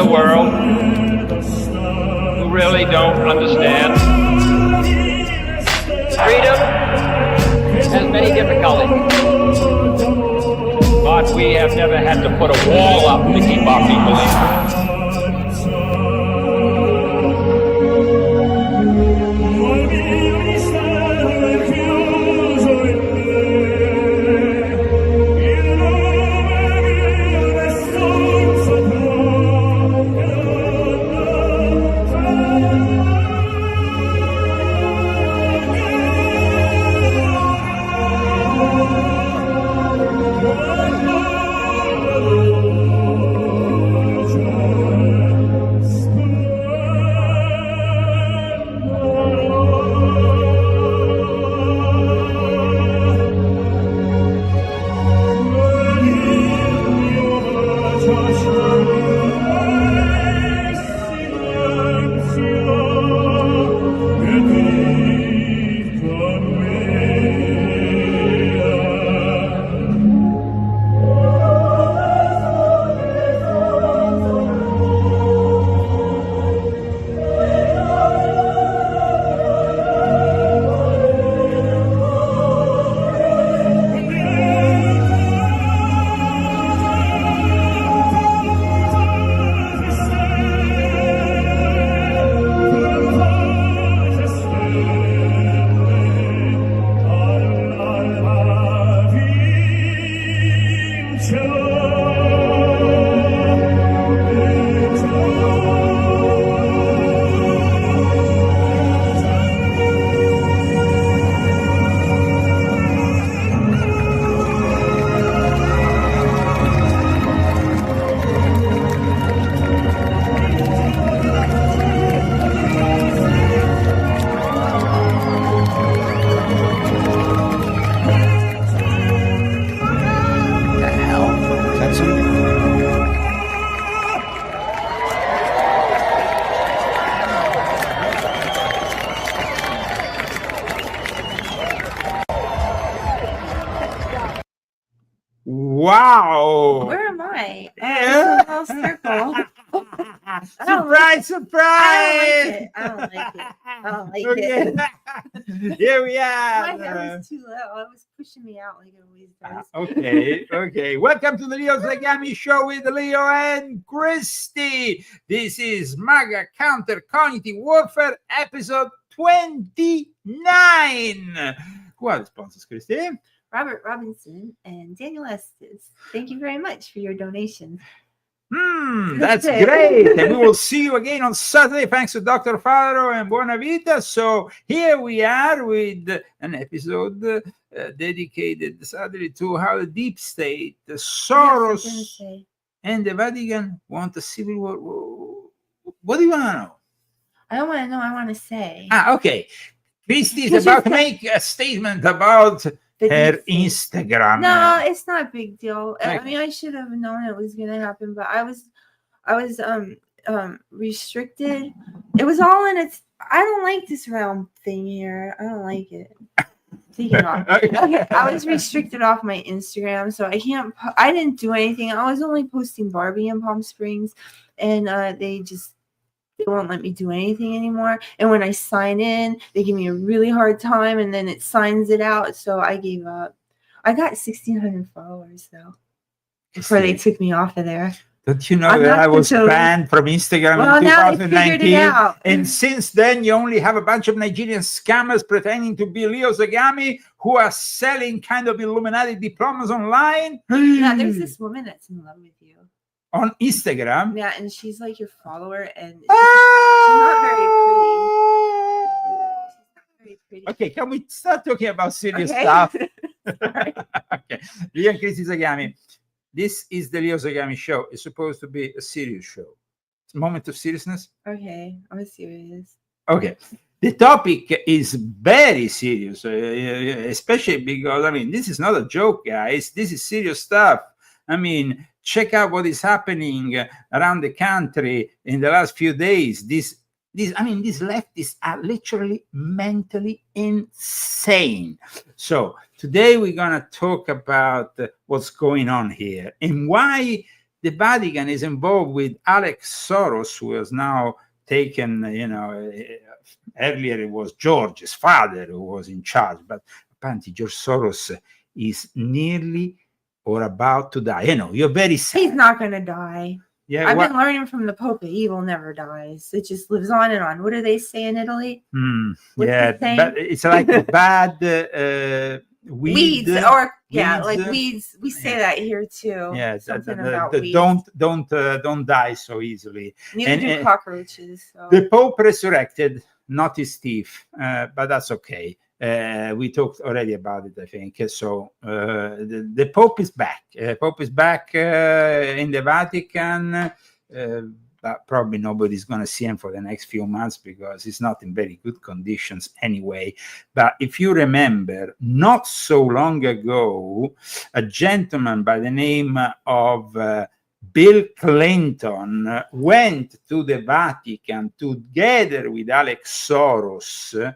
world who really don't understand. Freedom has many difficulties, but we have never had to put a wall up to keep our people in. Wow! Where am I? It's a little circle. Surprise! I don't like it. I don't like it. Here we are. My hair was too low. It was pushing me out like it always does. Okay. Welcome to the Leo Zagami Show with Leo and Christy. This is MAGA Counter Cognitive Warfare, episode 29. Who are the sponsors, Christy? Robert Robinson and Daniel Estes. Thank you very much for your donation. That's great. And we will see you again on Saturday. Thanks to Dr. Faro and Buona Vita. So here we are with an episode dedicated sadly to how the deep state, the Soros, and the Vatican want a civil war. What do you want to know? I don't want to know. I want to say. Okay. Christy is about to make a statement about her Instagram. No, it's not a big deal. I mean, I should have known it was gonna happen, but I was restricted. It was all in its. I don't like this realm thing here. I don't like it. Take it off. Okay, I was restricted off my Instagram, so I can't. I didn't do anything. I was only posting Barbie in Palm Springs, and they won't let me do anything anymore. And when I sign in, they give me a really hard time, and then it signs it out. So I gave up. I got 1,600 followers though before they took me off of there. Don't you know that I was banned from Instagram in 2019? And since then, you only have a bunch of Nigerian scammers pretending to be Leo Zagami who are selling kind of Illuminati diplomas online. Yeah, there's this woman that's in love with you. On Instagram? Yeah, and she's like your follower, and she's not very pretty. Okay, can we start talking about serious stuff? Okay, Leo and Christy Zagami. This is the Leo Zagami Show. It's supposed to be a serious show. It's a moment of seriousness. Okay, I'm serious. Okay. The topic is very serious, especially because, I mean, this is not a joke, guys. This is serious stuff. I mean, check out what is happening around the country in the last few days. These leftists are literally mentally insane. So today we're going to talk about what's going on here and why the Vatican is involved with Alex Soros, who has now taken, earlier it was George's father who was in charge, but apparently George Soros is nearly or about to die. You're very sad. He's not going to die. Yeah, I've been learning from the Pope that evil never dies. It just lives on and on. What do they say in Italy? Yeah, but it's like bad weeds, or like weeds. We say that here too. Yeah, something about weeds. Don't die so easily. Neither do cockroaches. So. The Pope resurrected, not his thief, but that's okay. We talked already about it, I think. So the Pope is back. Pope is back in the Vatican. But probably nobody's going to see him for the next few months because he's not in very good conditions anyway. But if you remember, not so long ago, a gentleman by the name of Bill Clinton went to the Vatican together with Alex Soros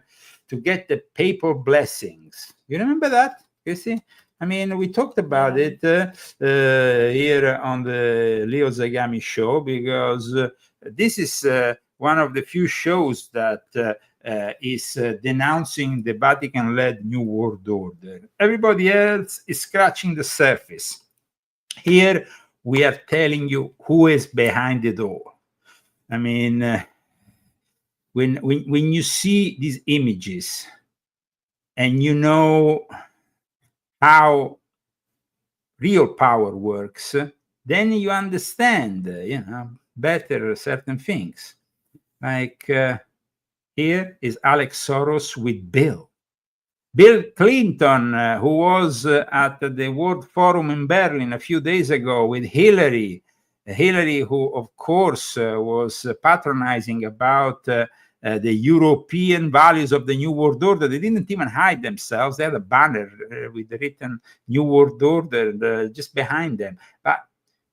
to get the papal blessings. You remember that? You see? I mean, we talked about it here on the Leo Zagami show because this is one of the few shows that is denouncing the Vatican-led New World Order. Everybody else is scratching the surface. Here, we are telling you who is behind it all. I mean, when you see these images and you know how real power works, then you understand, better certain things. Like here is Alex Soros with Bill Clinton, who was at the World Forum in Berlin a few days ago with Hillary, who of course was patronizing about the European values of the New World Order. They didn't even hide themselves. They had a banner with the written New World Order just behind them. But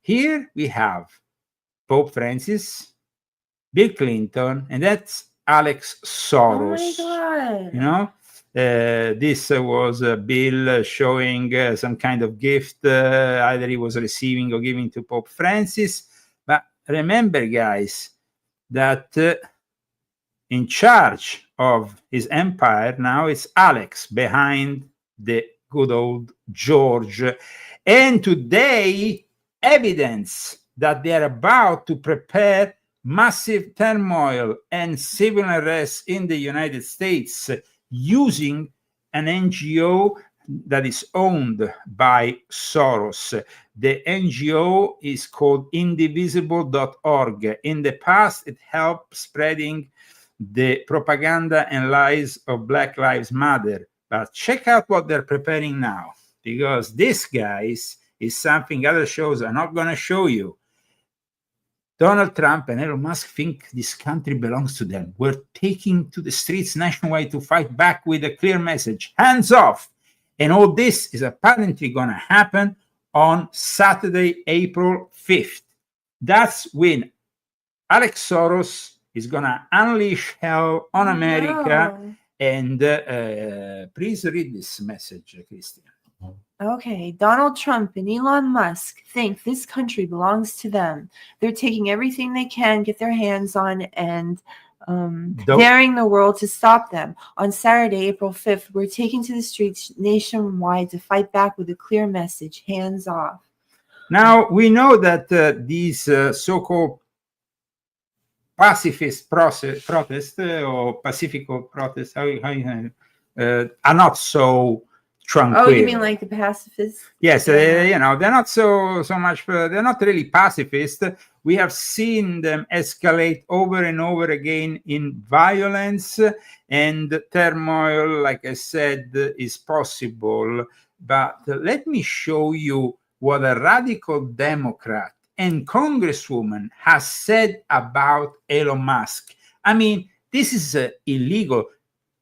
here we have Pope Francis, Bill Clinton, and that's Alex Soros. Oh my God. This was Bill showing some kind of gift, either he was receiving or giving to Pope Francis. But remember, guys, that in charge of his empire now is Alex behind the good old George. And today, evidence that they are about to prepare massive turmoil and civil unrest in the United States using an NGO that is owned by Soros. The NGO is called indivisible.org. In the past, it helped spreading the propaganda and lies of Black Lives Matter. But check out what they're preparing now, because this, guys, is something other shows are not going to show you. Donald Trump and Elon Musk think this country belongs to them. We're taking to the streets nationwide to fight back with a clear message. Hands off. And all this is apparently going to happen on Saturday, April 5th. That's when Alex Soros is going to unleash hell on America. No. And please read this message, Christian. Okay, Donald Trump and Elon Musk think this country belongs to them. They're taking everything they can get their hands on and daring the world to stop them. On Saturday, April 5th, we're taking to the streets nationwide to fight back with a clear message, hands off. Now, we know that these so-called pacifist protests or pacifical protests are not so tranquil. Oh, you mean like the pacifists? Yes, they're not so much. They're not really pacifist. We have seen them escalate over and over again in violence, and turmoil, like I said, is possible. But let me show you what a radical Democrat and Congresswoman has said about Elon Musk. I mean, this is illegal.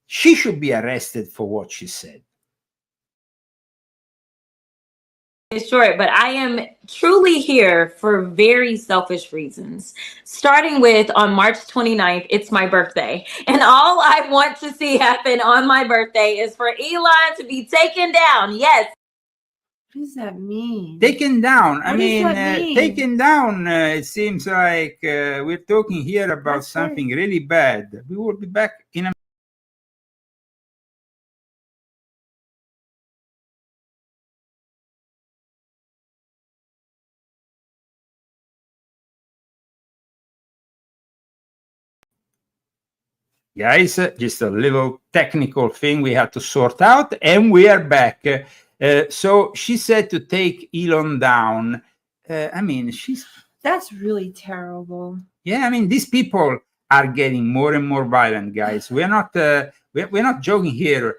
She should be arrested for what she said. Short, but I am truly here for very selfish reasons. Starting with on March 29th, it's my birthday. And all I want to see happen on my birthday is for Elon to be taken down. Yes. What does that mean? Taken down. I What does mean, that mean? taken down. It seems like we're talking here about That's something really bad. We will be back in a guys, just a little technical thing we had to sort out, and we are back. So she said to take Elon down. I mean, That's really terrible. yeah. I mean, these people are getting more and more violent, guys. We're not joking here.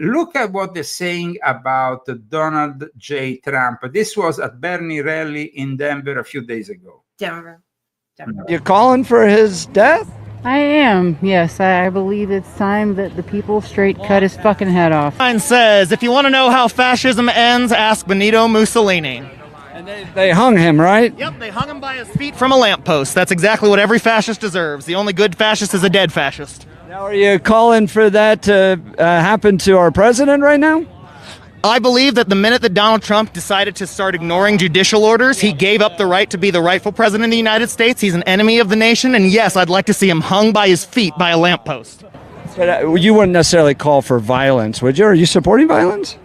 Look at what they're saying about Donald J. Trump. This was at Bernie rally in Denver a few days ago. Denver. You calling for his death? I am, yes. I believe it's time that the people straight cut his fucking head off. Sign says, if you want to know how fascism ends, ask Benito Mussolini. And they hung him, right? Yep, they hung him by his feet from a lamppost. That's exactly what every fascist deserves. The only good fascist is a dead fascist. Now, are you calling for that to happen to our president right now? I believe that the minute that Donald Trump decided to start ignoring judicial orders, he gave up the right to be the rightful president of the United States. He's an enemy of the nation, and yes, I'd like to see him hung by his feet by a lamppost. But you wouldn't necessarily call for violence, would you? Are you supporting violence?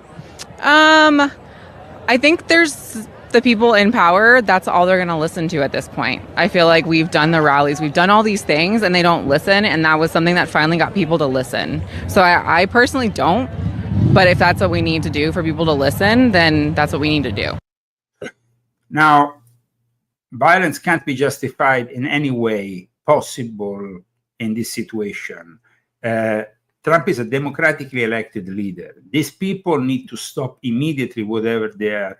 I think there's the people in power, that's all they're going to listen to at this point. I feel like we've done the rallies, we've done all these things, and they don't listen, and that was something that finally got people to listen. So I personally don't, but if that's what we need to do for people to listen, then that's what we need to do. Now, violence can't be justified in any way possible in this situation. Trump is a democratically elected leader. These people need to stop immediately whatever they are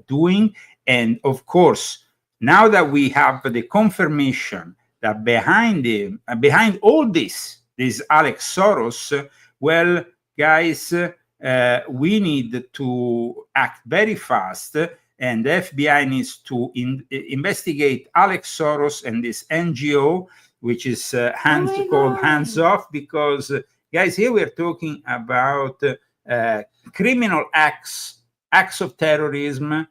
doing. And of course, now that we have the confirmation that behind all this is Alex Soros, well, guys, we need to act very fast, and the FBI needs to investigate Alex Soros and this NGO, which is called Hands Off, because guys, here we're talking about criminal acts of terrorism.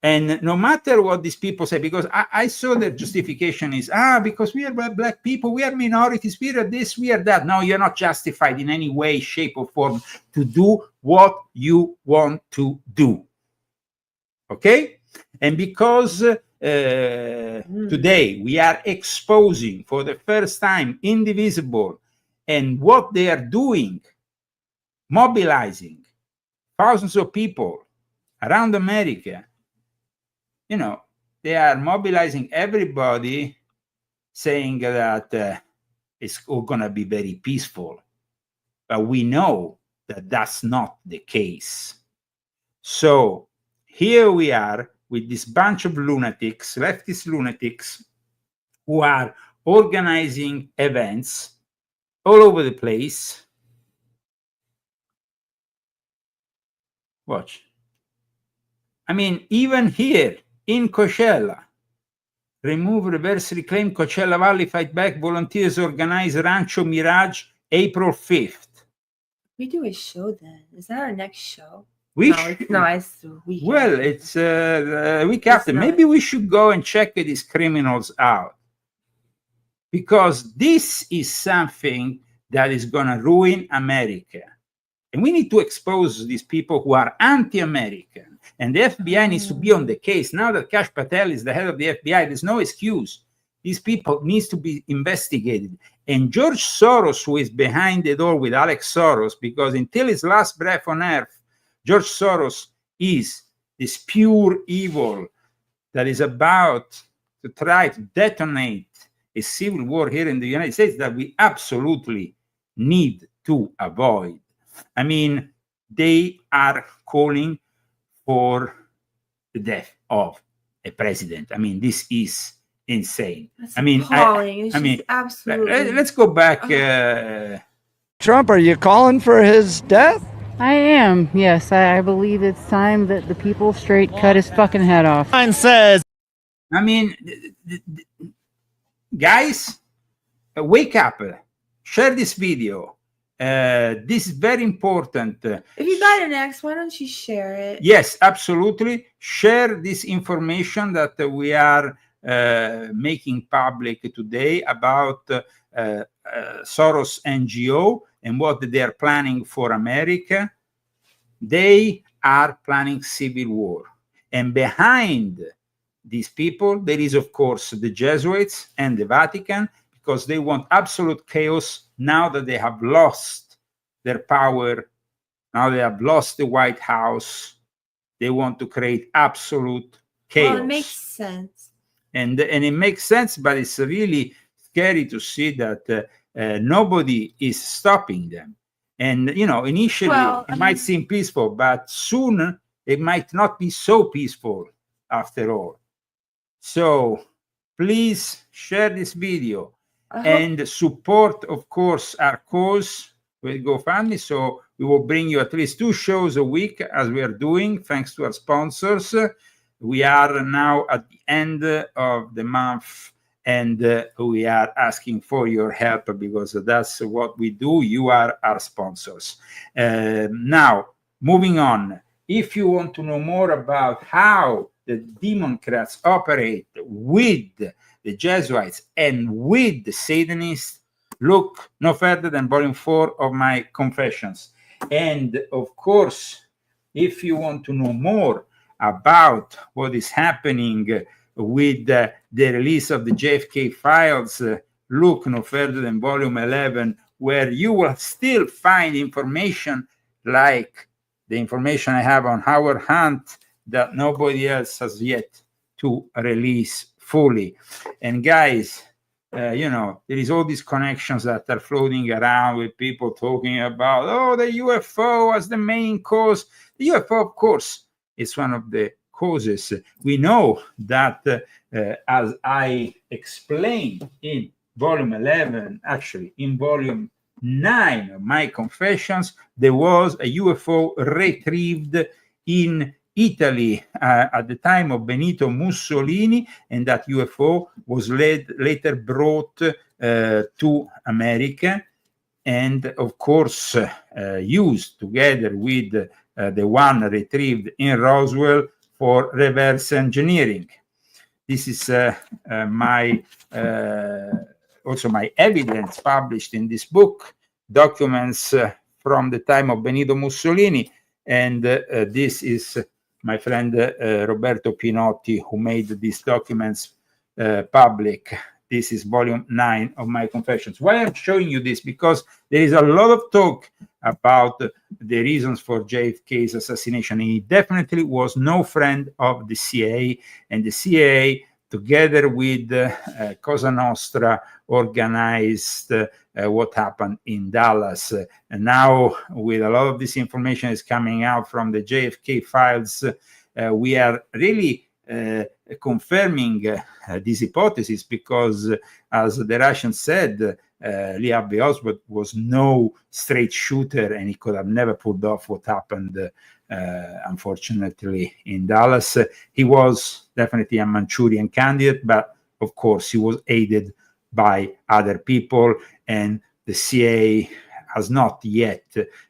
And no matter what these people say, because I saw their justification is, because we are black people, we are minorities, we are this, we are that. No, you're not justified in any way, shape, or form to do what you want to do. Okay? And because today we are exposing for the first time Indivisible and what they are doing, mobilizing thousands of people around America. You know, they are mobilizing everybody, saying that it's all going to be very peaceful. But we know that that's not the case. So here we are with this bunch of lunatics, leftist lunatics, who are organizing events all over the place. Watch. I mean, even here in Coachella, remove, reverse, reclaim Coachella Valley, fight back, volunteers organize Rancho Mirage, April 5th. We do a show then. Is that our next show? It's the weekend. Well, it's week after. Maybe we should go and check these criminals out, because this is something that is going to ruin America. And we need to expose these people who are anti-American. And the FBI needs to be on the case. Now that Kash Patel is the head of the FBI, there's no excuse. These people needs to be investigated. And George Soros, who is behind it all with Alex Soros, because until his last breath on earth, George Soros is this pure evil that is about to try to detonate a civil war here in the United States that we absolutely need to avoid. I mean, they are calling for the death of a president. I mean, this is insane. That's I mean, absolutely. Let's go back. Trump, are you calling for his death? I am, yes. I believe it's time that the people straight cut his fucking head off. Sign says, I mean, guys, wake up, share this video, This is very important. If you got an X, why don't you share it? Yes, absolutely. Share this information that we are making public today about Soros NGO and what they are planning for America. They are planning civil war. And behind these people, there is, of course, the Jesuits and the Vatican, because they want absolute chaos now that they have lost their power. Now they have lost the White House. They want to create absolute chaos. Well, it makes sense. And it makes sense, but it's really scary to see that nobody is stopping them. And, you know, initially it might seem peaceful, but soon it might not be so peaceful after all. So please share this video and support, of course, our cause with GoFundMe. So we will bring you at least 2 shows a week, as we are doing, thanks to our sponsors. We are now at the end of the month, and we are asking for your help, because that's what we do. You are our sponsors. Now, moving on. If you want to know more about how the Democrats operate with the Jesuits and with the Satanists, look no further than volume 4 of my Confessions. And of course, if you want to know more about what is happening with the release of the JFK files, look no further than volume 11, where you will still find information like the information I have on Howard Hunt that nobody else has yet to release fully. And guys, you know, there is all these connections that are floating around with people talking about, oh, the UFO as the main cause. The UFO, of course, is one of the causes. We know that, as I explained in volume 11, actually in volume 9 of my Confessions, there was a UFO retrieved in Italy at the time of Benito Mussolini, and that UFO was later brought to America, and of course used together with the one retrieved in Roswell for reverse engineering. This is my also my evidence published in this book, documents from the time of Benito Mussolini, and this is my friend Roberto Pinotti, who made these documents public. This is volume 9 of my Confessions. Why I'm showing you this? Because there is a lot of talk about the reasons for JFK's assassination. He definitely was no friend of the CIA, and the CIA, together with Cosa Nostra, organized what happened in Dallas. And now, with a lot of this information is coming out from the JFK files, we are really confirming this hypothesis, because, as the Russians said, Lee Harvey Oswald was no straight shooter, and he could have never pulled off what happened, unfortunately, in Dallas. He was definitely a Manchurian candidate, but of course he was aided by other people, and the CIA has not yet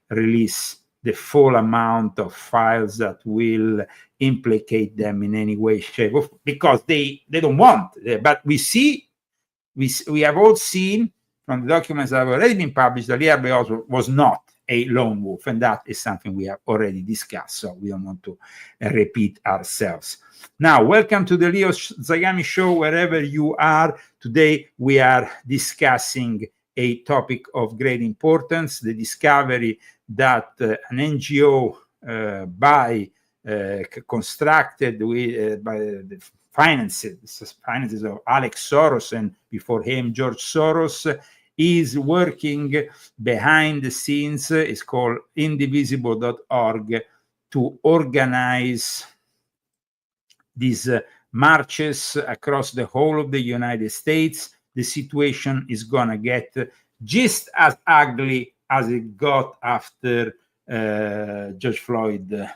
released the full amount of files that will implicate them in any way, shape, or because they don't want. But we have all seen from the documents that have already been published that Lee Harvey Oswald was not a lone wolf, and that is something we have already discussed, so we don't want to repeat ourselves. Now, welcome to the Leo Zagami Show, wherever you are. Today we are discussing a topic of great importance, the discovery that an NGO constructed by the finances of Alex Soros, and before him George Soros, is working behind the scenes. It's called indivisible.org, to organize these marches across the whole of the United States. The situation is gonna get just as ugly as it got after George Floyd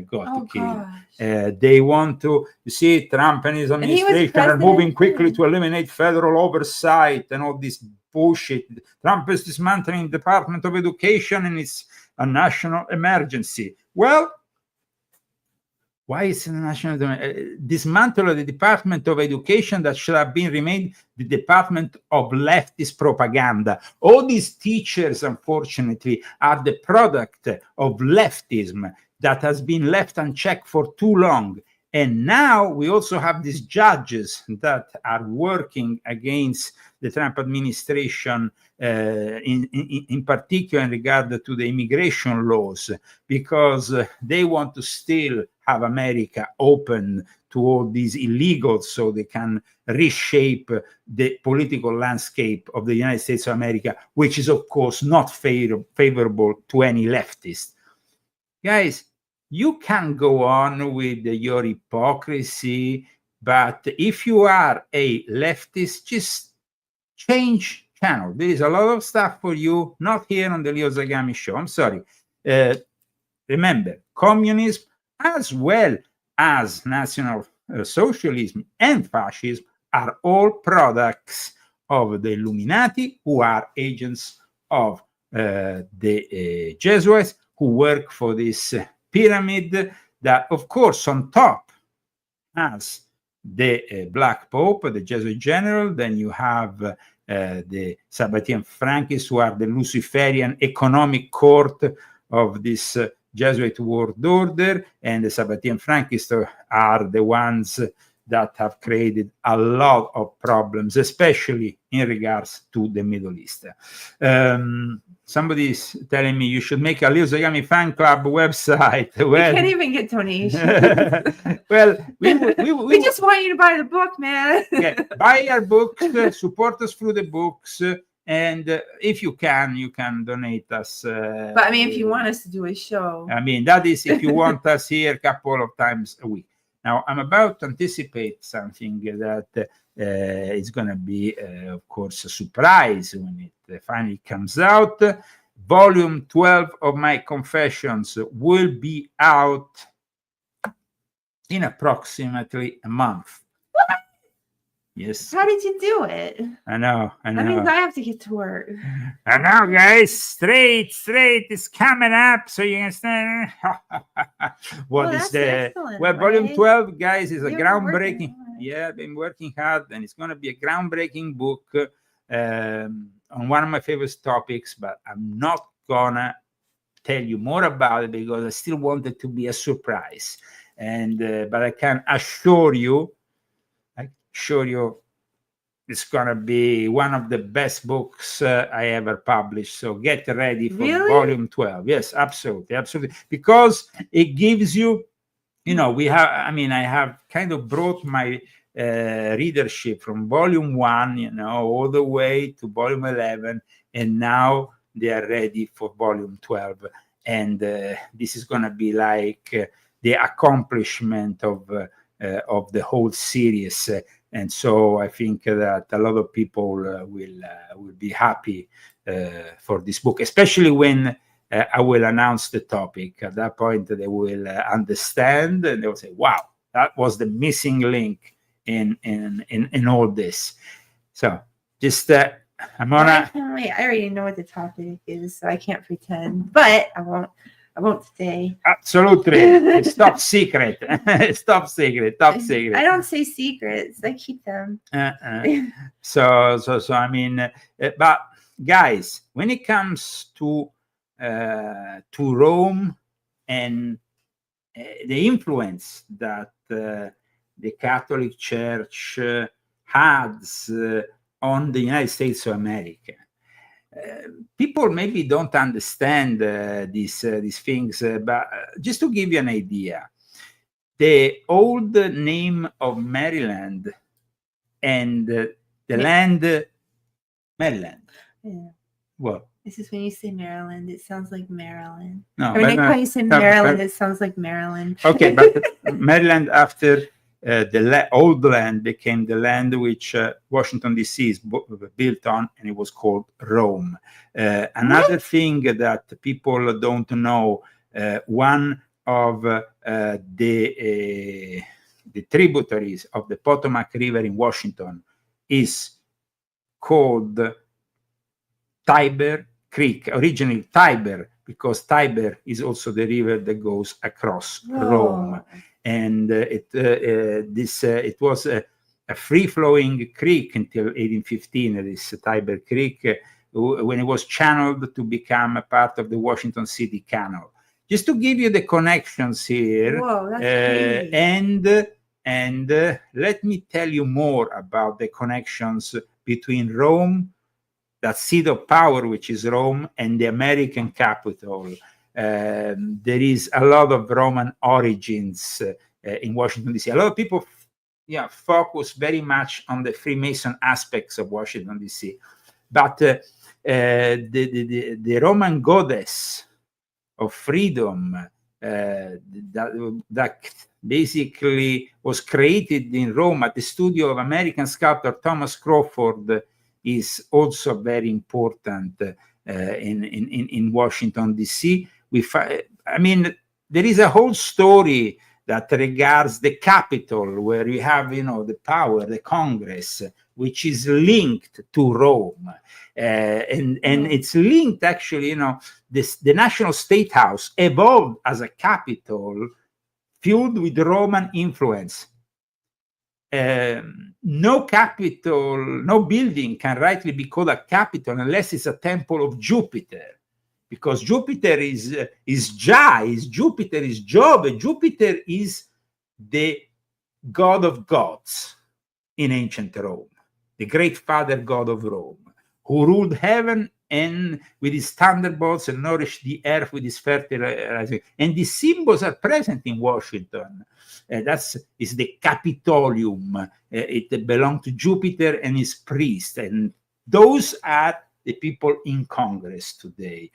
got killed. They want to, you see, Trump and his administration are moving quickly to eliminate federal oversight and all this push it. Trump is dismantling the Department of Education and it's a national emergency. Well, why is it a national dismantle of the Department of Education that should have been remained the Department of Leftist Propaganda? All these teachers, unfortunately, are the product of leftism that has been left unchecked for too long. And now we also have these judges that are working against the Trump administration, in particular in regard to the immigration laws, because they want to still have America open to all these illegals so they can reshape the political landscape of the United States of America, which is, of course, not favorable to any leftist. Guys, you can go on with your hypocrisy, but if you are a leftist, just change channel. There is a lot of stuff for you, not here on the Leo Zagami show. I'm sorry. Remember, communism as well as National Socialism and fascism are all products of the Illuminati, who are agents of the Jesuits, who work for this pyramid that, of course, on top has the Black Pope, the Jesuit general. Then you have the Sabbatean Frankists, who are the Luciferian economic court of this Jesuit world order, and the Sabbatean Frankists are the ones that have created a lot of problems, especially in regards to the Middle East. Somebody's telling me you should make a Leo Zagami fan club website. Well, we can't even get donations. Well, we just want you to buy the book, man. Yeah, buy our books, support us through the books, and if you can donate us. But I mean, if you want us to do a show, I mean, that is if you want us here a couple of times a week. Now, I'm about to anticipate something that is going to be, of course, a surprise when it finally comes out. Volume 12 of my Confessions will be out in approximately a month. What? Yes. How did you do it? I know. That means I have to get to work. I know, guys. Straight is coming up, so you can stand. What is the volume 12, guys? Is a groundbreaking. Yeah, I've been working hard, and it's going to be a groundbreaking book on one of my favorite topics. But I'm not gonna tell you more about it because I still want it to be a surprise. And but I can assure you. It's gonna be one of the best books I ever published. So get ready for volume 12. Yes, absolutely, because it gives you, I have kind of brought my readership from volume 1, all the way to volume 11, and now they are ready for volume 12. And this is gonna be like the accomplishment of the whole series. And so I think that a lot of people will be happy for this book, especially when I will announce the topic. At that point, they will understand, and they will say, "Wow, that was the missing link in all this." So just I'm gonna. I already know what the topic is, so I can't pretend, but I won't say. Absolutely. It's top secret. It's top secret. I don't say secrets. I keep them. So I mean, but guys, when it comes to Rome and the influence that the Catholic Church has on the United States of America, people maybe don't understand these things, but just to give you an idea, the old name of Maryland and the land Maryland. Yeah. What? This is when you say Maryland, it sounds like Maryland. No, when you say Maryland, it sounds like Maryland. Okay, but Maryland after the old land became the land which Washington, D.C. is built on, and it was called Rome. Another thing that people don't know, one of the tributaries of the Potomac River in Washington is called Tiber Creek, originally Tiber, because Tiber is also the river that goes across Rome, and it was a free-flowing creek until 1815. This Tiber Creek, when it was channeled to become a part of the Washington City Canal. Just to give you the connections here, Whoa, that's crazy. and let me tell you more about the connections between Rome, that seat of power, which is Rome, and the American capital. There is a lot of Roman origins in Washington, D.C. A lot of people focus very much on the Freemason aspects of Washington, D.C. But the Roman goddess of freedom that basically was created in Rome at the studio of American sculptor Thomas Crawford is also very important in Washington, D.C. I mean, there is a whole story that regards the Capitol, where you have, the power, the Congress, which is linked to Rome. And it's linked, actually, the National State House evolved as a capital fueled with Roman influence. No capital, no building can rightly be called a capital unless it's a temple of Jupiter, because Jupiter is Jupiter is Job, and Jupiter is the god of gods in ancient Rome, the great father god of Rome, who ruled heaven and with his thunderbolts and nourished the earth with his fertilizing. And these symbols are present in Washington. That's the Capitolium. It belonged to Jupiter and his priest. And those are the people in Congress today.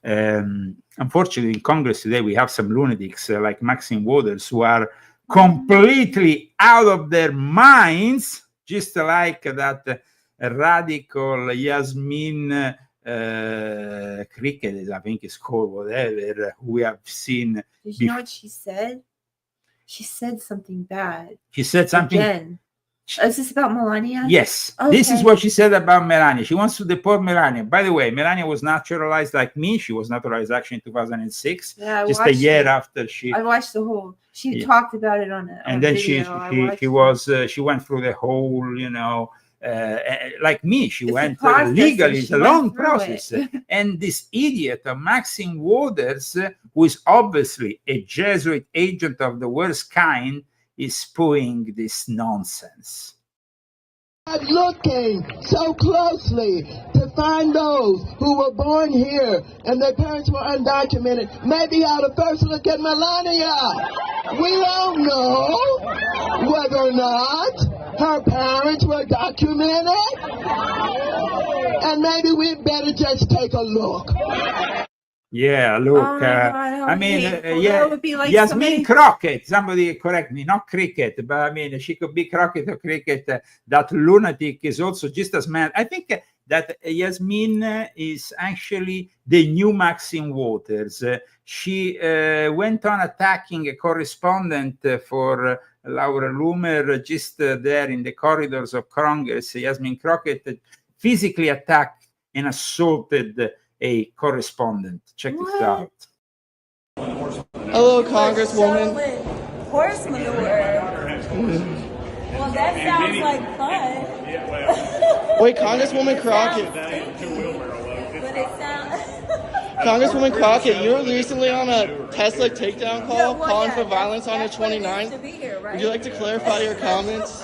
Unfortunately, in Congress today, we have some lunatics like Maxine Waters who are completely out of their minds, just like that radical Yasmin Cricket, I think it's called, whatever, we have seen. Did you know what she said? She said something bad. She said something. Again. Is this about Melania? Yes. Okay. This is what she said about Melania. She wants to deport Melania. By the way, Melania was naturalized like me. She was naturalized actually in 2006. Yeah, just a year after she. I watched the whole. She talked about it on it. And then video. she went through the whole, like me, she went legally. It's a long process. And this idiot of Maxine Waters, who is obviously a Jesuit agent of the worst kind, is spewing this nonsense. Looking so closely to find those who were born here and their parents were undocumented. Maybe ought to first look at Melania. We don't know whether or not her parents were documented. And maybe we'd better just take a look. Yeah, look, I mean, Yasmin Crockett, somebody correct me, not Cricket, but I mean, she could be Crockett or Cricket. That lunatic is also just as mad. I think that Yasmin is actually the new Maxine Waters. She went on attacking a correspondent for Laura Loomer just there in the corridors of Congress. Yasmin Crockett physically attacked and assaulted a correspondent. Check this out. Hello, Congresswoman. Horse manure. Well, that sounds like fun. Wait, Congresswoman Crockett. But it sounds. Congresswoman Crockett, you were recently on a Tesla takedown call calling for violence on the 29th. Would you like to clarify your comments?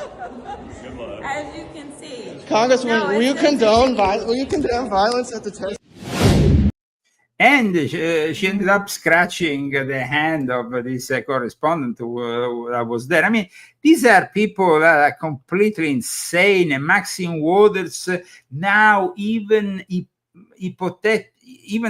As you can see. Congresswoman, will you condone violence at the Tesla? And she ended up scratching the hand of this correspondent who was there. I mean, these are people that are completely insane. And Maxine Waters now even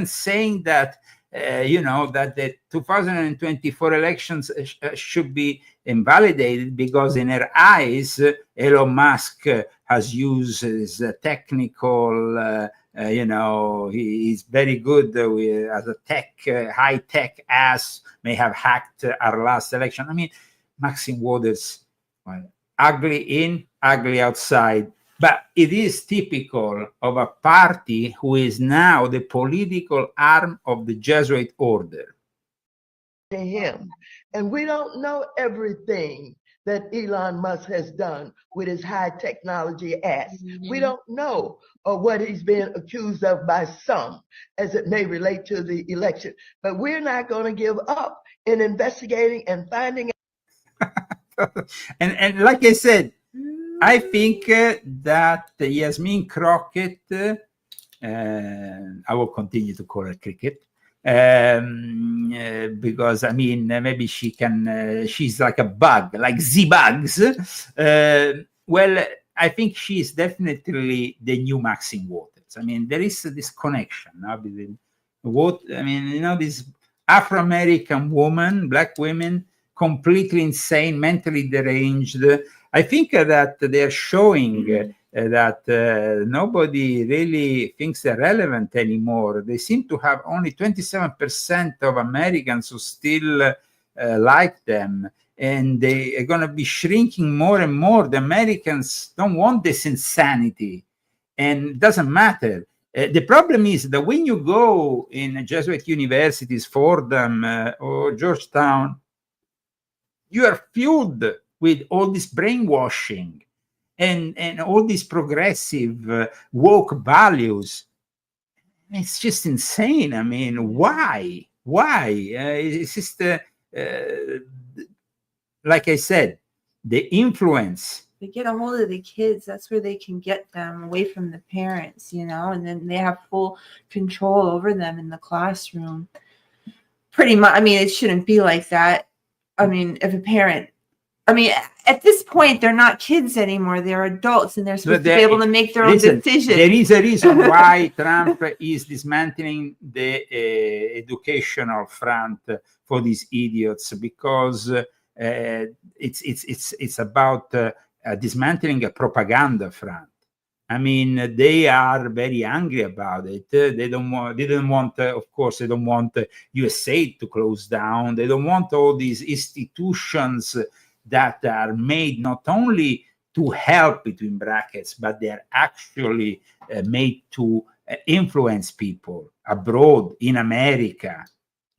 saying that, that the 2024 elections should be invalidated because in her eyes, Elon Musk has used his technical he's very good as a high-tech ass, may have hacked our last election. I mean, Maxine Waters, ugly in, ugly outside. But it is typical of a party who is now the political arm of the Jesuit order. To him. And we don't know everything that Elon Musk has done with his high technology ass. We don't know what he's been accused of by some as it may relate to the election. But we're not going to give up in investigating and finding. And like I said, I think that Yasmin Crockett, I will continue to call her Cricket, because I mean maybe she can she's like a bug, like Z-Bugs. Well, I think she is definitely the new Maxine Waters. I mean, there is this connection between what I mean, you know, this Afro-American woman, black women, completely insane, mentally deranged. I think that they're showing that nobody really thinks they're relevant anymore. They seem to have only 27% of Americans who still like them, and they are going to be shrinking more and more. The Americans don't want this insanity, and it doesn't matter. The problem is that when you go in Jesuit universities, Fordham or Georgetown, you are fueled with all this brainwashing and all these progressive woke values. It's just insane. I mean, why? It's just like I said, the influence. They get a hold of the kids. That's where they can get them away from the parents, you know, and then they have full control over them in the classroom. Pretty much. I mean, it shouldn't be like that. I mean, if a parent, I mean, at this point, they're not kids anymore. They're adults, and they're supposed to be able to make their own decisions. There is a reason why Trump is dismantling the educational front for these idiots, because it's about dismantling a propaganda front. I mean, they are very angry about it. They didn't want, of course, they don't want USA to close down. They don't want all these institutions that are made not only to help, between brackets, but they're actually made to influence people abroad in America.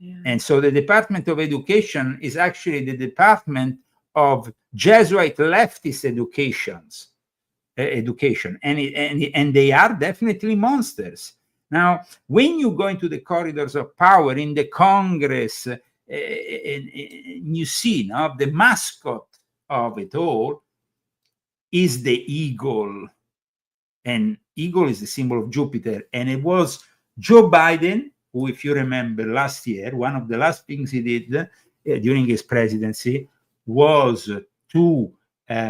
Yeah. And so the Department of Education is actually the Department of Jesuit leftist education, and they are definitely monsters. Now, when you go into the corridors of power in the Congress, you see now the mascot of it all is the eagle, and eagle is the symbol of Jupiter. And it was Joe Biden who, if you remember last year, one of the last things he did during his presidency was to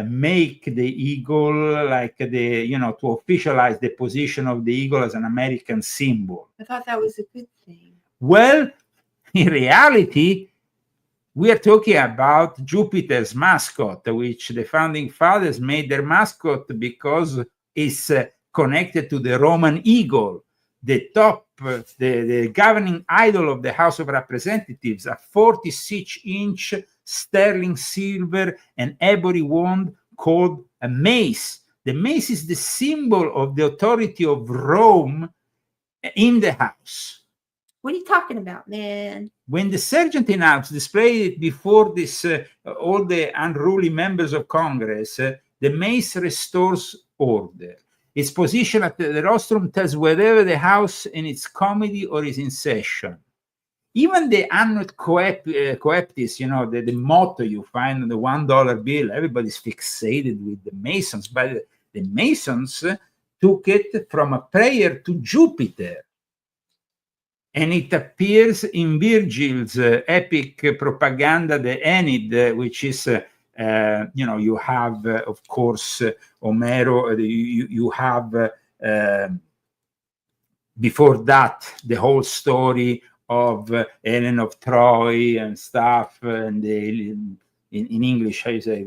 make the eagle like the, you know, to officialize the position of the eagle as an American symbol. I thought that was a good thing. Well, in reality, we are talking about Jupiter's mascot, which the founding fathers made their mascot because it's connected to the Roman eagle, the top, the governing idol of the House of Representatives, a 46-inch sterling silver and ebony wand called a mace. The mace is the symbol of the authority of Rome in the house. What are you talking about, man? When the sergeant-in-arms displayed it before this, all the unruly members of Congress, the mace restores order. Its position at the rostrum tells whether the House in its committee or is in session. Even the annus coeptis, you know, the motto you find on the $1 bill, everybody's fixated with the Masons, but the Masons took it from a prayer to Jupiter. And it appears in Virgil's epic propaganda, the Aeneid, which is, you know, you have, of course, Homero, you have, before that, the whole story of Helen of Troy and stuff, and in English, how you say,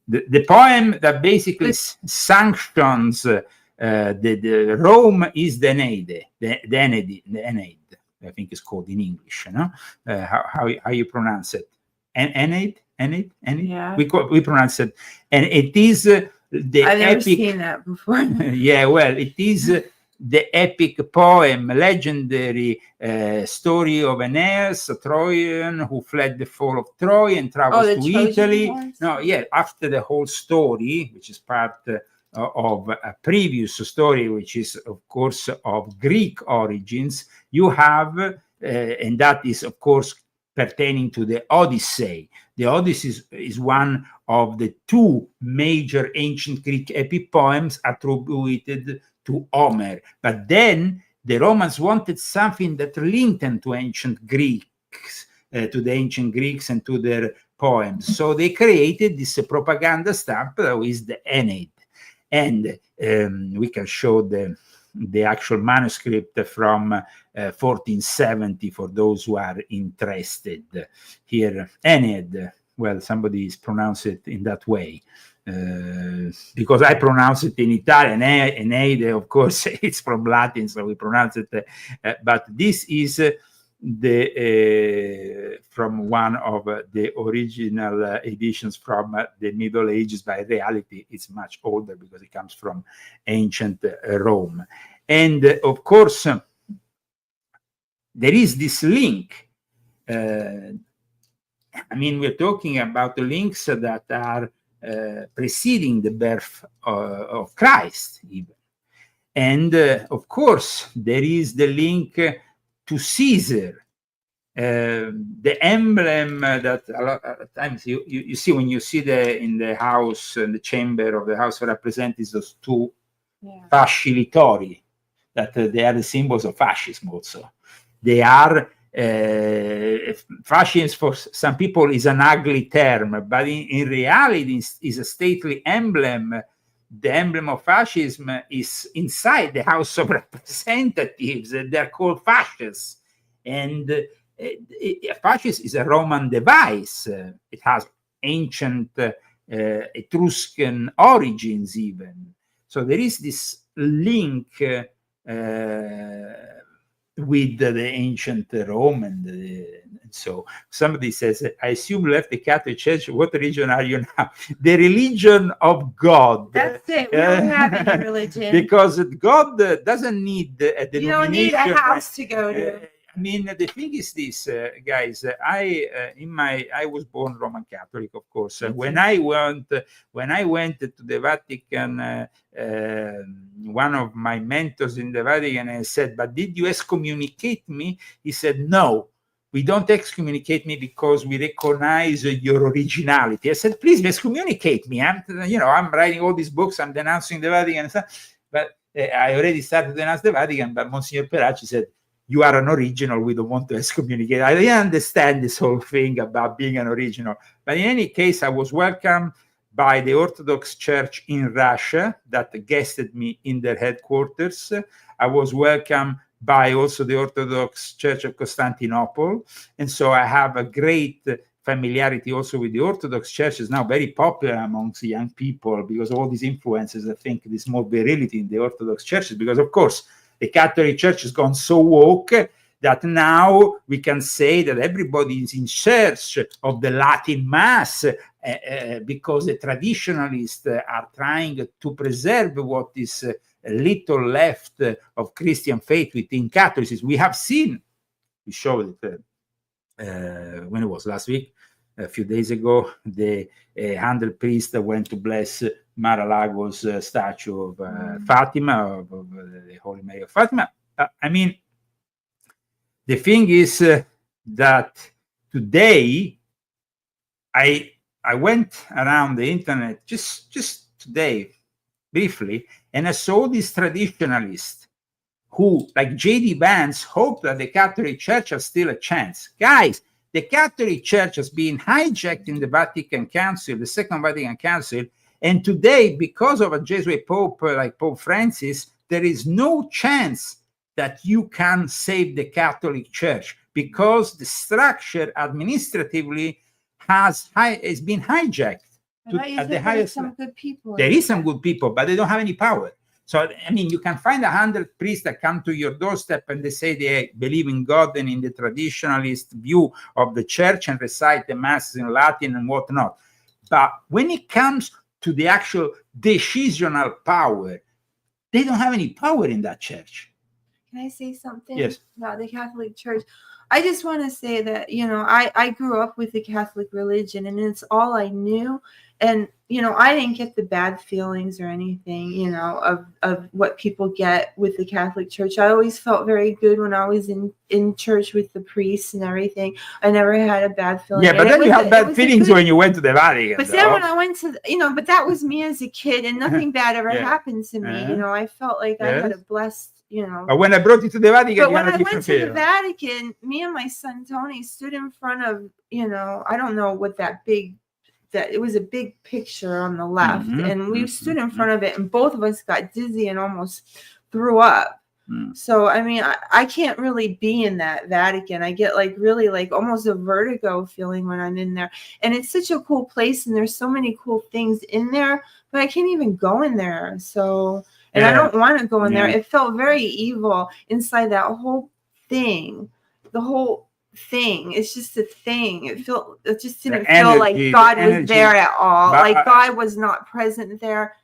the poem that basically sanctions the Rome is the Aeneid, the Aeneid, I think it's called in English, you know? How you pronounce it? Aeneid? Yeah. We pronounce it, and it is the I've never epic, seen that before. yeah, well, it is the epic poem, legendary story of Aeneas, a Trojan who fled the fall of Troy and travels to Trojan Italy. Wars? No, yeah, after the whole story, which is part of a previous story, which is, of course, of Greek origins, you have, and that is, of course, pertaining to the Odyssey. The Odyssey is one of the two major ancient Greek epic poems attributed to Homer. But then the Romans wanted something that linked them to ancient Greeks, to the ancient Greeks and to their poems. So they created this propaganda stamp that is the Aeneid. And we can show the actual manuscript from 1470 for those who are interested. Here, Aeneid. Well, somebody is pronounced it in that way. Because I pronounce it in Italian, Aeneid, of course, it's from Latin, so we pronounce it. But this is from one of the original editions from the Middle Ages. By reality, it's much older because it comes from ancient Rome. And of course, there is this link. I mean, we're talking about the links that are preceding the birth of Christ, even. And of course, there is the link to Caesar. The emblem that a lot of times you see when you see in the house, in the chamber of the House of Representatives, those two fasci litori, that they are the symbols of fascism also. They are fascism for some people is an ugly term, but in reality is a stately emblem. The emblem of fascism is inside the House of Representatives. They're called fascists. And fascist is a Roman device. It has ancient Etruscan origins even. So there is this link with the ancient Rome. And so somebody says, I assume you left the Catholic Church. What religion are you now? The religion of God. That's it. We don't have any religion. Because God doesn't need a denomination. You don't need a house to go to. I mean, the thing is this, guys. I was born Roman Catholic, of course. When I went to the Vatican, one of my mentors in the Vatican said, "But did you excommunicate me?" He said, "No, we don't excommunicate me because we recognize your originality." I said, "Please excommunicate me. I'm writing all these books. I'm denouncing the Vatican and stuff." But I already started to denounce the Vatican. But Monsignor Peracci said, "You are an original. We don't want to excommunicate." I didn't understand this whole thing about being an original. But in any case, I was welcomed by the Orthodox Church in Russia that guested me in their headquarters. I was welcomed by also the Orthodox Church of Constantinople. And so I have a great familiarity also with the Orthodox Church. Is now very popular amongst young people because of all these influences. I think there's more virility in the Orthodox churches because, of course, the Catholic Church has gone so woke that now we can say that everybody is in search of the Latin Mass because the traditionalists are trying to preserve what is little left of Christian faith within Catholicism. We have seen, we showed it when it was last week, a few days ago, the Handel priest went to bless Mar-a-Lago's statue of Fatima, of the Holy Mary of Fatima. I mean, the thing is that today, I went around the internet just today, briefly, and I saw these traditionalists who, like J.D. Vance, hope that the Catholic Church has still a chance. Guys, the Catholic Church has been hijacked in the Vatican Council, the Second Vatican Council, and today, because of a Jesuit Pope like Pope Francis, there is no chance that you can save the Catholic Church because the structure administratively has been hijacked. At the highest, some good people. There is some good people, but they don't have any power. So, I mean, you can find 100 priests that come to your doorstep and they say they believe in God and in the traditionalist view of the church and recite the masses in Latin and whatnot. But when it comes to the actual decisional power. They don't have any power in that church. Can I say something Yes. about the Catholic Church? I just want to say that, I grew up with the Catholic religion, and it's all I knew. And, I didn't get the bad feelings or anything, of what people get with the Catholic Church. I always felt very good when I was in church with the priests and everything. I never had a bad feeling. Yeah, but then you had bad feelings when you went to the Vatican. But then when I went to, but that was me as a kid, and nothing bad ever Yeah. happened to me. I felt like I had a blessed, But when I brought you to the Vatican, But you when had a I went different to the feeling. Vatican, me and my son Tony stood in front of, I don't know what it was a big picture on the left, and we stood in front of it, and both of us got dizzy and almost threw up. So, I mean, I can't really be in that Vatican. I get really almost a vertigo feeling when I'm in there. And it's such a cool place, and there's so many cool things in there, but I can't even go in there. So, and I don't want to go in there. It felt very evil inside that whole thing. The whole thing. It's just a thing. It just didn't feel like God was there at all. Like God was not present there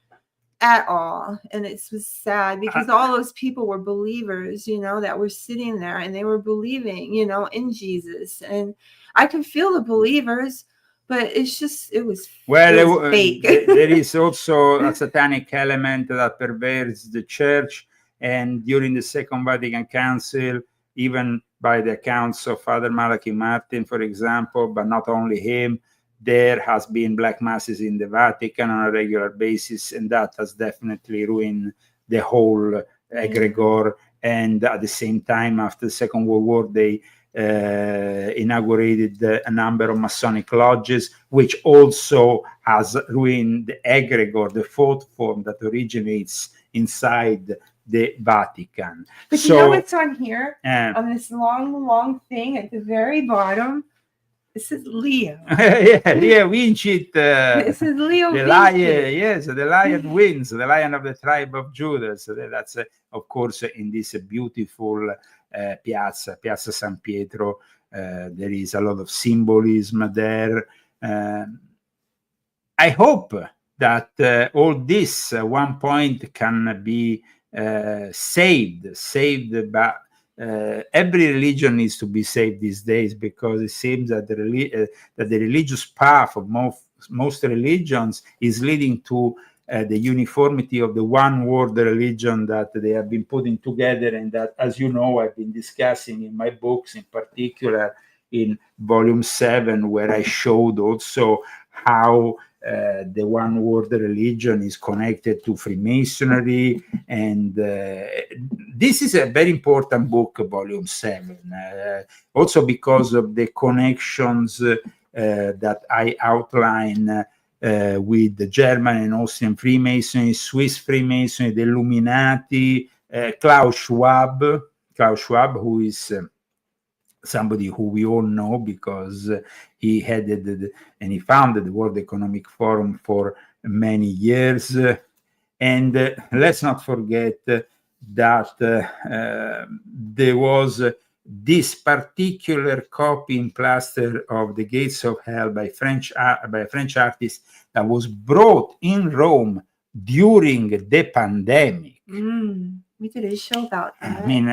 at all. And it was sad because all those people were believers, that were sitting there, and they were believing, in Jesus. And I could feel the believers, but it was fake. There is also a satanic element that pervades the church. And during the Second Vatican Council, even by the accounts of Father Malachi Martin, for example, but not only him, there has been black masses in the Vatican on a regular basis, and that has definitely ruined the whole egregore. And at the same time, after the Second World War, they inaugurated a number of Masonic lodges, which also has ruined the egregore, the thought form that originates inside the Vatican. But you know what's on here? On this long thing at the very bottom? This is Leo. yeah, Vincit. This is Leo. The lion, yes, the lion wins, the lion of the tribe of Judah. So that's, of course, in this beautiful Piazza San Pietro. There is a lot of symbolism there. I hope that all this at one point can be saved, but every religion needs to be saved these days, because it seems that the religious path of most religions is leading to the uniformity of the one world religion that they have been putting together, and that, as you know, I've been discussing in my books, in particular in volume 7, where I showed also how the one world religion is connected to Freemasonry. And this is a very important book, volume 7, also because of the connections that I outline with the German and Austrian Freemasonry, Swiss Freemasonry, the Illuminati, Klaus Schwab, who is somebody who we all know because he headed and he founded the World Economic Forum for many years. And let's not forget that there was this particular copy in plaster of The Gates of Hell by a French artist that was brought in Rome during the pandemic. We did a show about that. I mean,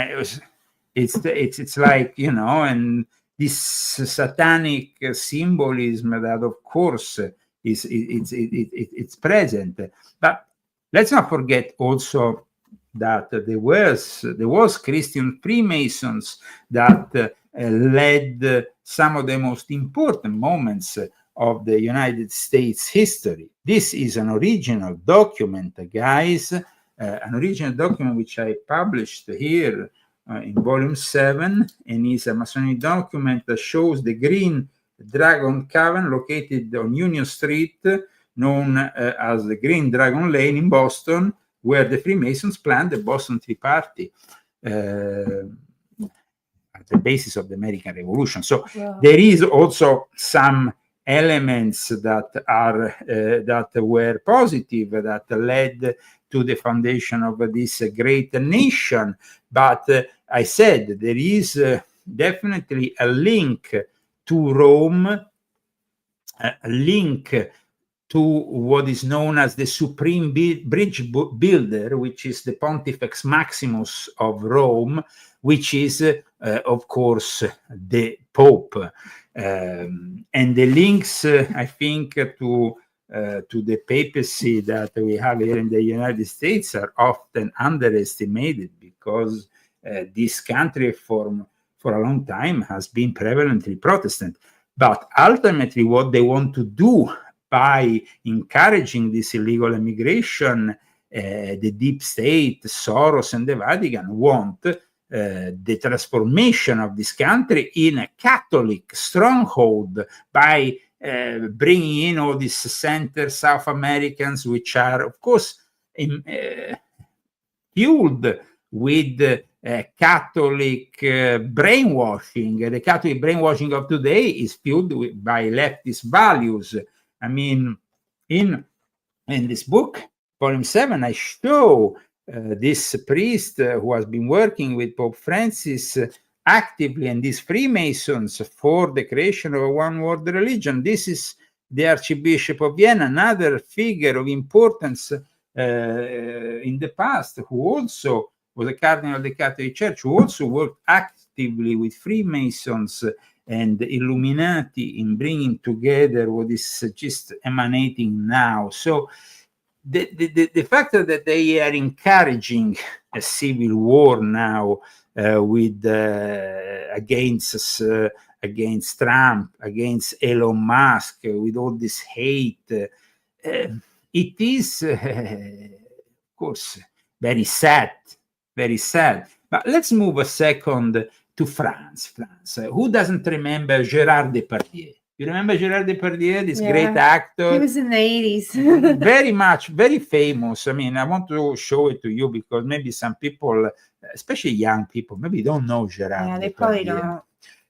it's like, and this satanic symbolism that, of course, it's present. But let's not forget also that there was Christian Freemasons that led some of the most important moments of the United States history. This is an original document, guys, an original document which I published here in volume 7, and is a Masonic document that shows the Green Dragon Cavern located on Union Street, known as the Green Dragon Lane in Boston, where the Freemasons planned the Boston Tea Party at the basis of the American Revolution. So there is also some elements that are that were positive, that led to the foundation of this great nation. But I said there is definitely a link to Rome, a link to what is known as the supreme bridge builder, which is the Pontifex Maximus of Rome, which is, of course, the Pope. And the links, I think, to the papacy that we have here in the United States are often underestimated, because this country for a long time has been prevalently Protestant. But ultimately, what they want to do by encouraging this illegal immigration, the deep state, Soros, and the Vatican want the transformation of this country in a Catholic stronghold by bringing in all these Center South Americans, which are, of course, fueled with Catholic brainwashing. The Catholic brainwashing of today is fueled by leftist values. I mean, in this book, Volume 7, I show this priest who has been working with Pope Francis actively, and these Freemasons, for the creation of a one-world religion. This is the Archbishop of Vienna, another figure of importance in the past, who also was a cardinal of the Catholic Church, who also worked actively with Freemasons and Illuminati in bringing together what is just emanating now. So the fact that they are encouraging a civil war now with against Trump, against Elon Musk, with all this hate, it is, of course, very sad, very sad. But let's move a second to France. Who doesn't remember Gérard Depardieu? You remember Gérard Depardieu, this great actor? He was in the 80s. very famous. I mean, I want to show it to you because maybe some people, especially young people, maybe don't know Gérard Depardieu. Yeah, they probably don't.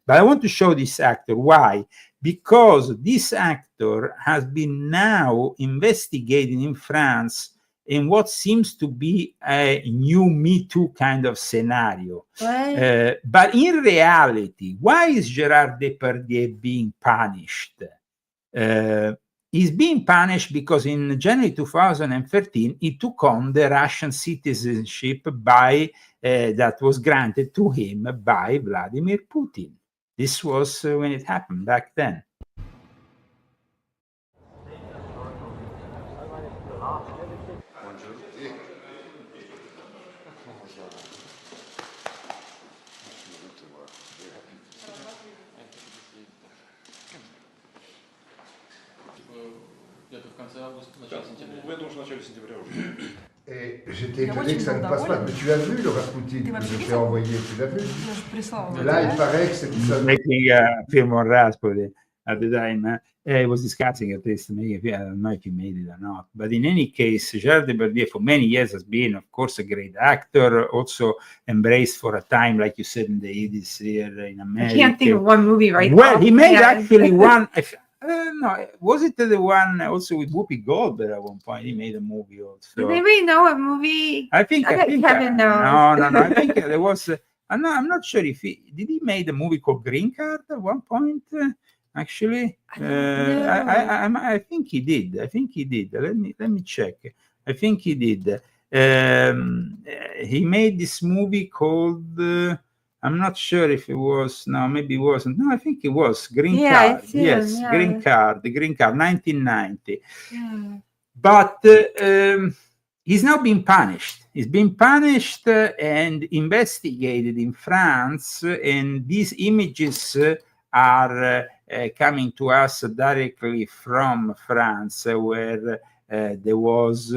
But I want to show this actor. Why? Because this actor has been now investigated in France in what seems to be a new Me Too kind of scenario. But in reality, why is Gérard Depardieu being punished? He's being punished because in January 2013, he took on the Russian citizenship that was granted to him by Vladimir Putin. This was when it happened back then. J'étais étonné que ça ne passe pas. Mais tu as vu le Rasputin que je t'ai envoyé, tu l'as vu? Là, il paraît que c'est ça. Making a film on Rasputin at the time. He was discussing at least, maybe, I don't know if he made it or not. But in any case, Gérard Depardieu for many years has been, of course, a great actor, also embraced for a time, like you said, in the 80s here in America. I can't think of one movie right now. Well, he made actually one. No, was it the one also with Whoopi Goldberg at one point? He made a movie also. Does anybody know what movie? I think Kevin knows. No. I think there was. I'm not sure if he made a movie called Green Card at one point. Actually, I think he did. Let me check. I think he did. He made this movie called. I'm not sure if it was. No, maybe it wasn't. No, I think it was Green Card. Yes, yeah. Green Card, 1990. Yeah. But he's now being punished. He's been punished and investigated in France, and these images are coming to us directly from France, where there was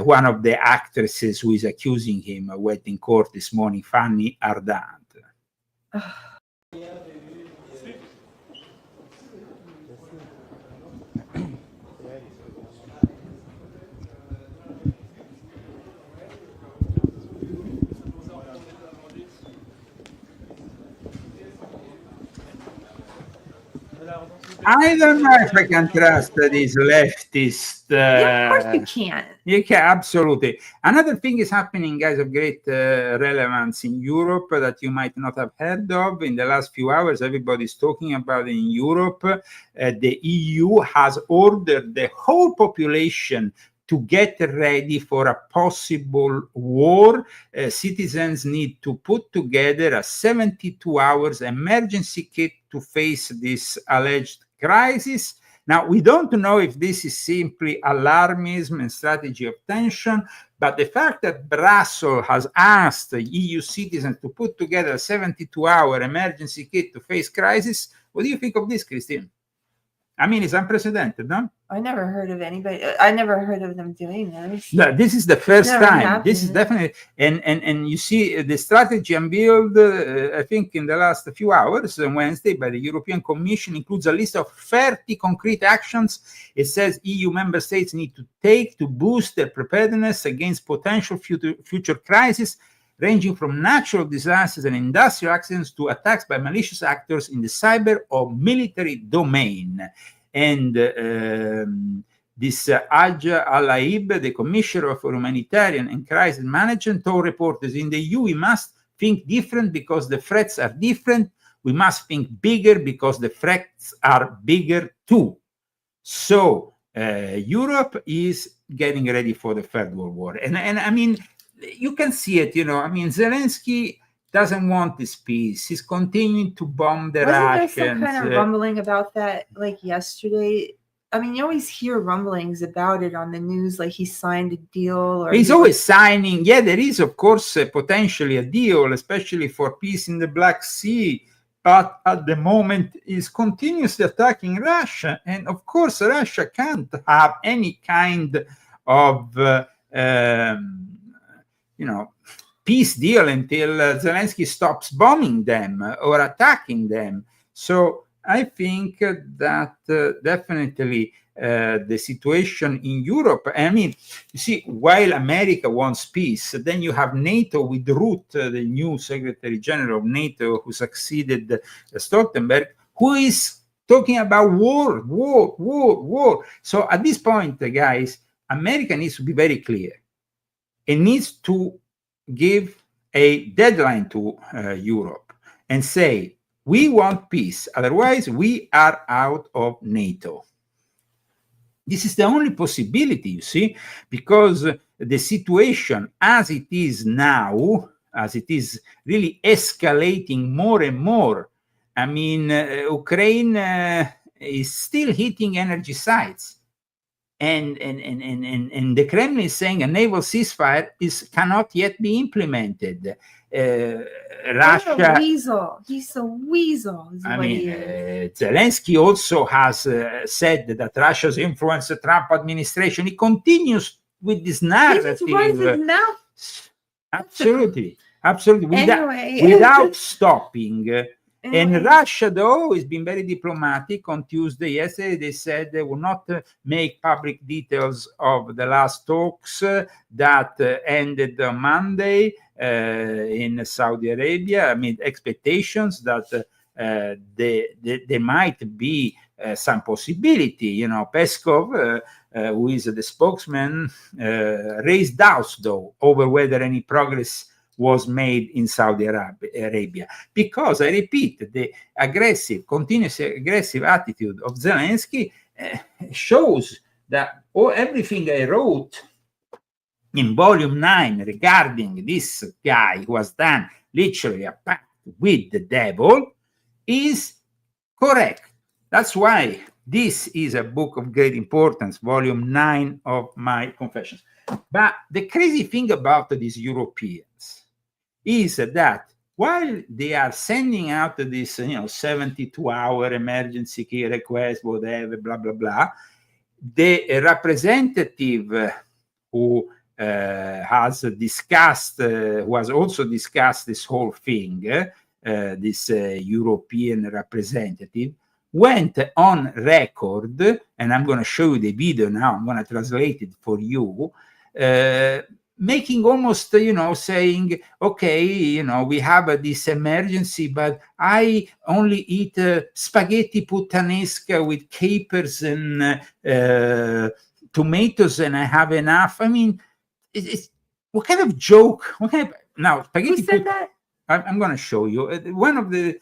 one of the actresses who is accusing him went in court this morning, Fanny Ardant. I don't know if I can trust these leftist. Yeah, of course you can't. You can, absolutely. Another thing is happening, guys, of great relevance in Europe that you might not have heard of. In the last few hours, everybody's talking about it in Europe. The EU has ordered the whole population to get ready for a possible war. Citizens need to put together a 72 hours emergency kit to face this alleged crisis. Now, we don't know if this is simply alarmism and strategy of tension, but the fact that Brussels has asked EU citizens to put together a 72-hour emergency kit to face crisis, what do you think of this, Christine? I mean, it's unprecedented, no? I never heard of anybody. I never heard of them doing this. No, this is the first Never time. happened. This is definitely, and you see the strategy unveiled, I think, in the last few hours on Wednesday by the European Commission includes a list of 30 concrete actions. It says EU member states need to take to boost their preparedness against potential future crises, ranging from natural disasters and industrial accidents to attacks by malicious actors in the cyber or military domain. And this Hajj Al-Laib, the Commissioner for Humanitarian and Crisis Management, told reporters, in the EU, we must think different because the threats are different. We must think bigger because the threats are bigger too. So Europe is getting ready for the Third World War. And I mean, you can see it, you know. I mean, Zelensky doesn't want this peace. He's continuing to bomb the Russians. Wasn't there some kind of rumbling about that, like yesterday? I mean, you always hear rumblings about it on the news, like he signed a deal. Or he's always signing. Yeah, there is, of course, potentially a deal, especially for peace in the Black Sea. But at the moment, he's continuously attacking Russia. And of course, Russia can't have any kind of peace deal until Zelensky stops bombing them or attacking them. So I think that definitely the situation in Europe, I mean, you see, while America wants peace, then you have NATO with Rutte, the new Secretary General of NATO, who succeeded Stoltenberg, who is talking about war. So at this point, guys, America needs to be very clear. It needs to give a deadline to Europe and say, we want peace, otherwise we are out of NATO. This is the only possibility, you see, because the situation as it is now, as it is really escalating more and more, I mean, Ukraine is still hitting energy sites. And the Kremlin is saying a naval ceasefire cannot yet be implemented. Russia. He's a weasel. I mean, Zelensky also has said that Russia's influenced the Trump administration. He continues with this narrative. He just runs his mouth. Absolutely, Anyway. without stopping. And Russia, though, has been very diplomatic. On Tuesday, yesterday, they said they will not make public details of the last talks that ended on Monday in Saudi Arabia. I mean, expectations that there might be some possibility. You know, Peskov, who is the spokesman, raised doubts, though, over whether any progress was made in Saudi Arabia, because I repeat, the continuously aggressive attitude of Zelensky shows that everything I wrote in volume 9 regarding this guy who has done literally a pact with the devil is correct. That's why this is a book of great importance, volume 9 of my Confessions. But the crazy thing about these Europeans is that while they are sending out this 72-hour emergency key request, whatever, blah blah blah, the representative who has also discussed this whole thing, this European representative, went on record, and I'm going to show you the video now, I'm going to translate it for you, making almost, saying, okay, we have this emergency, but I only eat spaghetti puttanesca with capers and tomatoes, and I have enough. I mean, it's what kind of joke? Now spaghetti? Who said that? I'm going to show you. One of the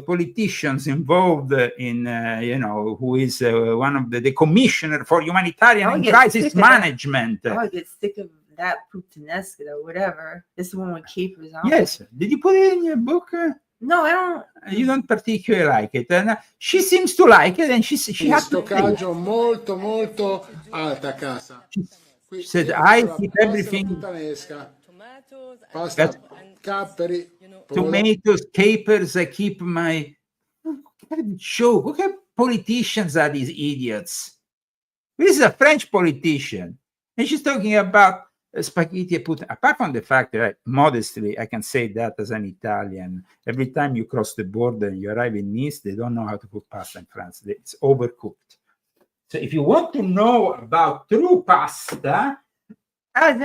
politicians involved in, who is one of the commissioner for humanitarian and crisis management. I get sick of that puttanesca or whatever. This is the one with capers on. Yes. Did you put it in your book? No, I don't. You don't particularly like it. And she seems to like it, and she has to stoccaggio molto alta casa. She said, I keep everything. Pasta, capperi, tomatoes, capers. I keep my. What kind of joke? What kind of politicians are these idiots? This is a French politician, and she's talking about spaghetti put. Apart from the fact that, modestly, I can say that as an Italian, every time you cross the border and you arrive in Nice, they don't know how to cook pasta in France. It's overcooked. So if you want to know about true pasta, I'm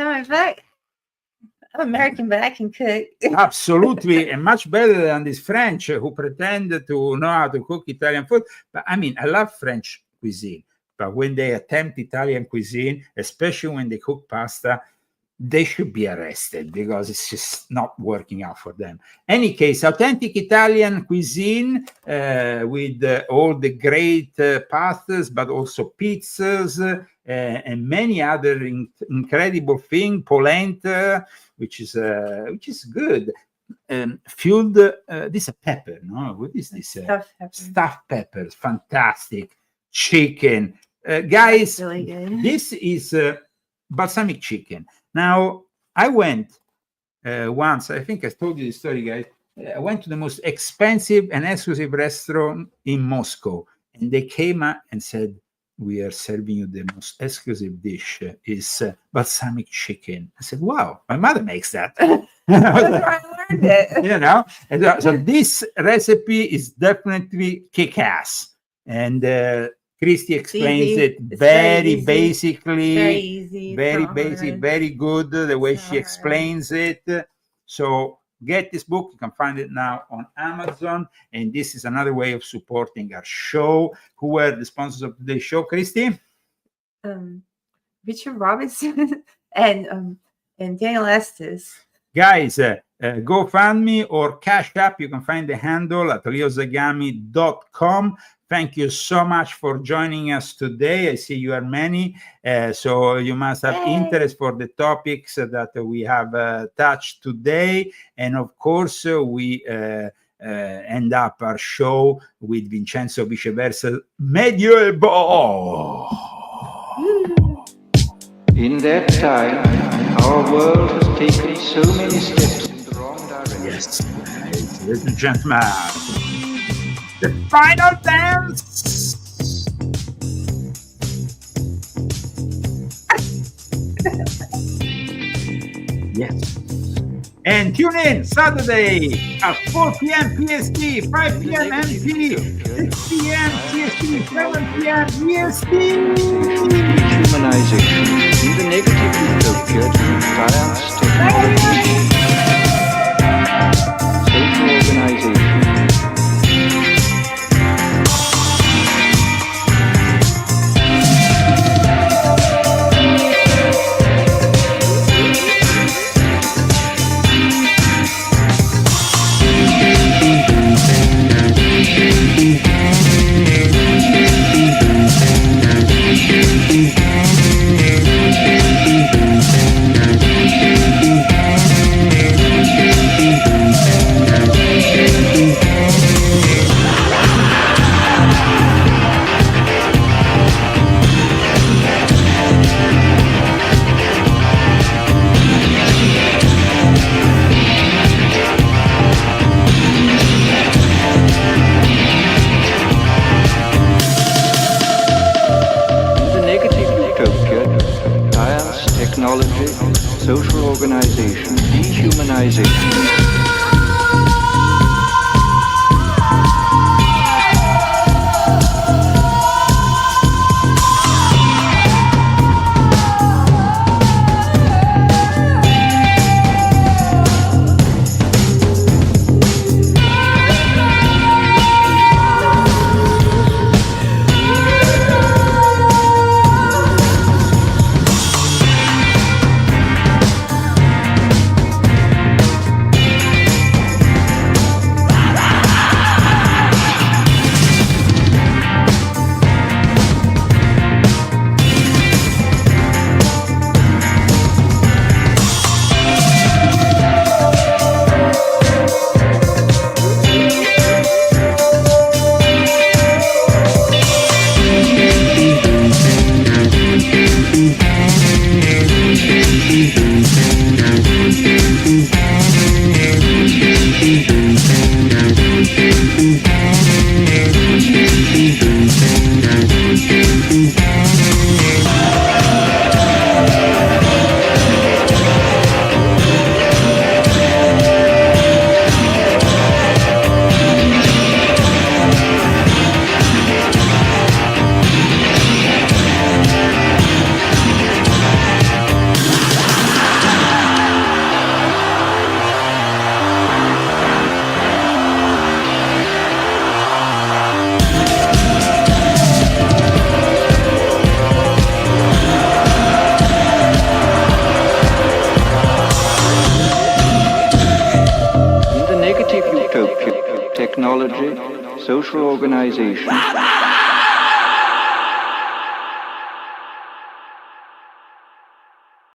American, but I can cook. Absolutely, and much better than these French who pretend to know how to cook Italian food. But I mean, I love French cuisine, but when they attempt Italian cuisine, especially when they cook pasta, they should be arrested because it's just not working out for them. Any case, authentic Italian cuisine with all the great pastas, but also pizzas and many other incredible things. Polenta, which is good. Fueled. This is a pepper, no? What is this? Stuffed peppers, fantastic. Chicken, guys. Really good. This is balsamic chicken. Now, I went once, I think I told you the story, guys. I went to the most expensive and exclusive restaurant in Moscow, and they came up and said, we are serving you the most exclusive dish is balsamic chicken. I said, wow, my mother makes that. That's where I learned it. And so this recipe is definitely kick-ass. And Christy explains it very basically, very easy, very basic, very good the way she explains it. So get this book. You can find it now on Amazon. And this is another way of supporting our show. Who were the sponsors of today's show, Christy? Richard Robinson and Daniel Estes. Guys, GoFundMe or Cash App. You can find the handle at leozagami.com. Thank you so much for joining us today. I see you are many, so you must have interest for the topics that we have touched today. And of course, we end up our show with Vincenzo Viceversa Medieval. In that time, our world has taken so many steps in the wrong direction. Yes, ladies and gentlemen. The final dance. Yes. And tune in Saturday at 4 p.m. PST, 5 p.m. MT, 6 p.m. CST, 7 p.m. EST. Dehumanization, the negative utopia to science, technology, social organization. Technology, social organization, dehumanization. technology, social organization,